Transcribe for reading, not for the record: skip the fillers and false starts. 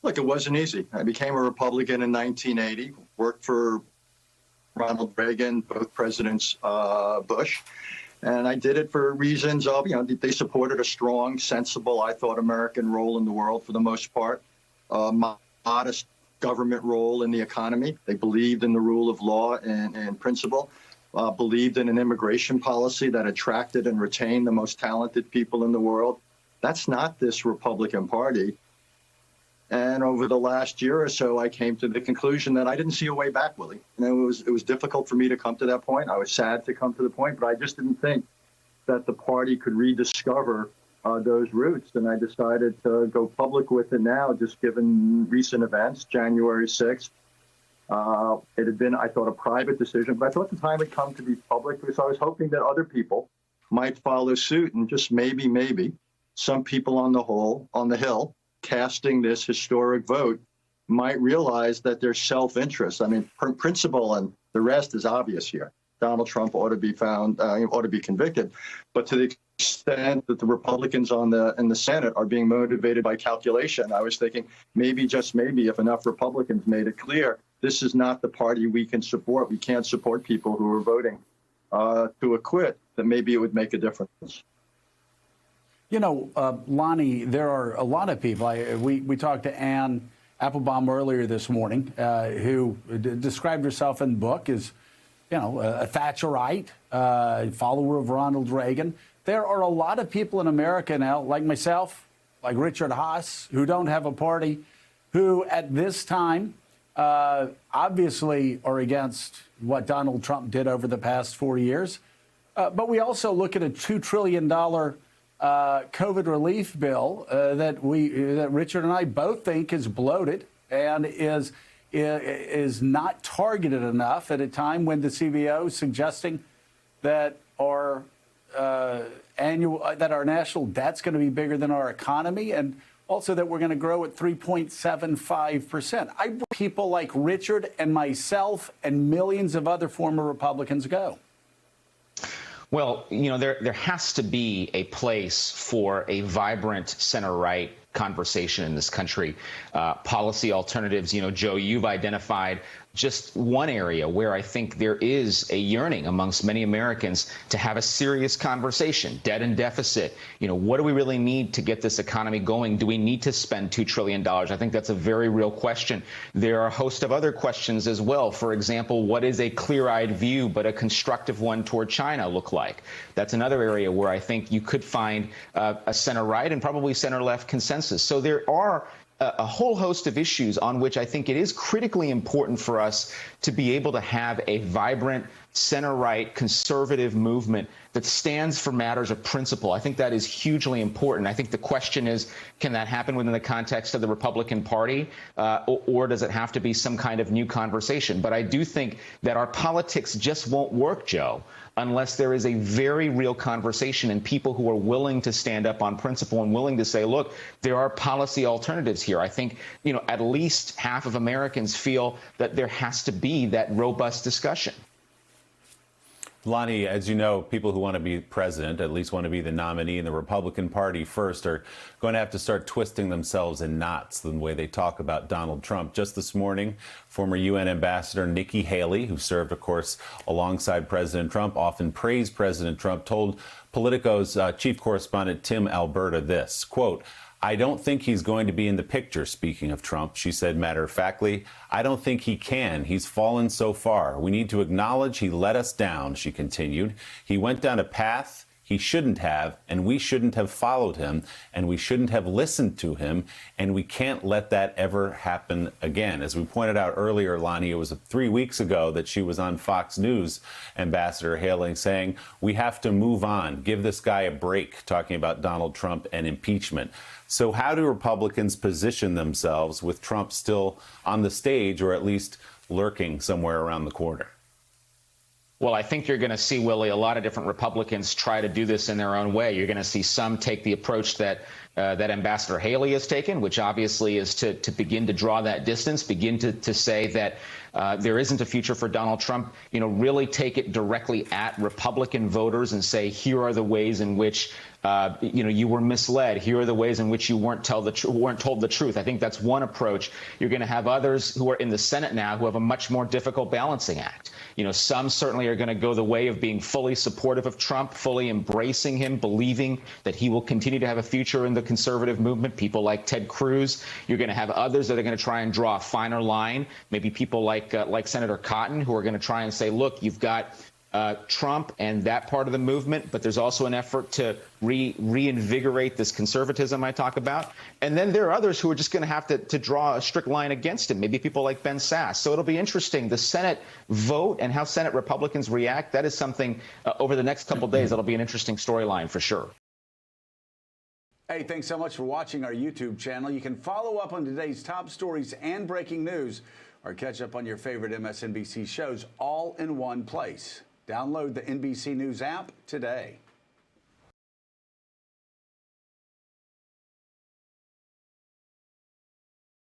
Look, it wasn't easy. I became a Republican in 1980, worked for Ronald Reagan, both Presidents Bush. And I did it for reasons of, they supported a strong, sensible, I thought, American role in the world for the most part, modest government role in the economy. They believed in the rule of law and principle, believed in an immigration policy that attracted and retained the most talented people in the world. That's not this Republican Party. And over the last year or so, I came to the conclusion that I didn't see a way back, Willie. It was difficult for me to come to that point. I was sad to come to the point, but I just didn't think that the party could rediscover those roots. And I decided to go public with it now, just given recent events, January 6th. It had been, I thought, a private decision, but I thought the time had come to be public because I was hoping that other people might follow suit and just maybe some people on the Hill casting this historic vote might realize that there's self-interest. I mean, principle and the rest is obvious here. Donald Trump ought to be ought to be convicted. But to the extent that the Republicans in the Senate are being motivated by calculation, I was thinking maybe, just maybe, if enough Republicans made it clear, this is not the party we can support. We can't support people who are voting to acquit, that maybe it would make a difference. Lonnie, there are a lot of people. We talked to Anne Applebaum earlier this morning, who described herself in the book as, a Thatcherite, follower of Ronald Reagan. There are a lot of people in America now, like myself, like Richard Haass, who don't have a party, who at this time obviously are against what Donald Trump did over the past 4 years. But we also look at a $2 trillion COVID relief bill that Richard and I both think is bloated and is not targeted enough at a time when the CBO is suggesting that our national debt's going to be bigger than our economy, and also that we're going to grow at 3.75%. I bring people like Richard and myself and millions of other former Republicans go. Well, there has to be a place for a vibrant center-right conversation in this country. Policy alternatives, Joe, you've identified just one area where I think there is a yearning amongst many Americans to have a serious conversation. Debt and deficit. What do we really need to get this economy going? Do we need to spend $2 trillion? I think that's a very real question. There are a host of other questions as well. For example, what is a clear-eyed view but a constructive one toward China look like? That's another area where I think you could find a center-right and probably center-left consensus. So there are a whole host of issues on which I think it is critically important for us to be able to have a vibrant center-right conservative movement that stands for matters of principle. I think that is hugely important. I think the question is, can that happen within the context of the Republican Party, or does it have to be some kind of new conversation? But I do think that our politics just won't work, Joe, unless there is a very real conversation and people who are willing to stand up on principle and willing to say, look, there are policy alternatives here. I think, at least half of Americans feel that there has to be that robust discussion. Lonnie, as you know, people who want to be president, at least want to be the nominee in the Republican Party first, are going to have to start twisting themselves in knots the way they talk about Donald Trump. Just this morning, former UN Ambassador Nikki Haley, who served, of course, alongside President Trump, often praised President Trump, told Politico's chief correspondent Tim Alberta this, quote, "I don't think he's going to be in the picture," speaking of Trump. She said matter-of-factly, "I don't think he can. He's fallen so far. We need to acknowledge he let us down," she continued. "He went down a path he shouldn't have, and we shouldn't have followed him, and we shouldn't have listened to him, and we can't let that ever happen again." As we pointed out earlier, Lonnie, it was 3 weeks ago that she was on Fox News, Ambassador Haley, saying, we have to move on, give this guy a break, talking about Donald Trump and impeachment. So how do Republicans position themselves with Trump still on the stage, or at least lurking somewhere around the corner? Well, I think you're going to see, Willie, a lot of different Republicans try to do this in their own way. You're going to see some take the approach that that Ambassador Haley has taken, which obviously is to begin to draw that distance, begin to say that there isn't a future for Donald Trump, really take it directly at Republican voters and say, here are the ways in which you were misled. Here are the ways in which you weren't told the truth. I think that's one approach. You're going to have others who are in the Senate now who have a much more difficult balancing act. Some certainly are going to go the way of being fully supportive of Trump, fully embracing him, believing that he will continue to have a future in the conservative movement. People like Ted Cruz. You're going to have others that are going to try and draw a finer line. Maybe people like Senator Cotton, who are going to try and say, look, you've got Trump and that part of the movement, but there's also an effort to reinvigorate this conservatism I talk about. And then there are others who are just going to have to draw a strict line against him, maybe people like Ben Sasse. So it'll be interesting. The Senate vote and how Senate Republicans react, that is something over the next couple of days that'll be an interesting storyline for sure. Hey, thanks so much for watching our YouTube channel. You can follow up on today's top stories and breaking news or catch up on your favorite MSNBC shows all in one place. Download the NBC News app today.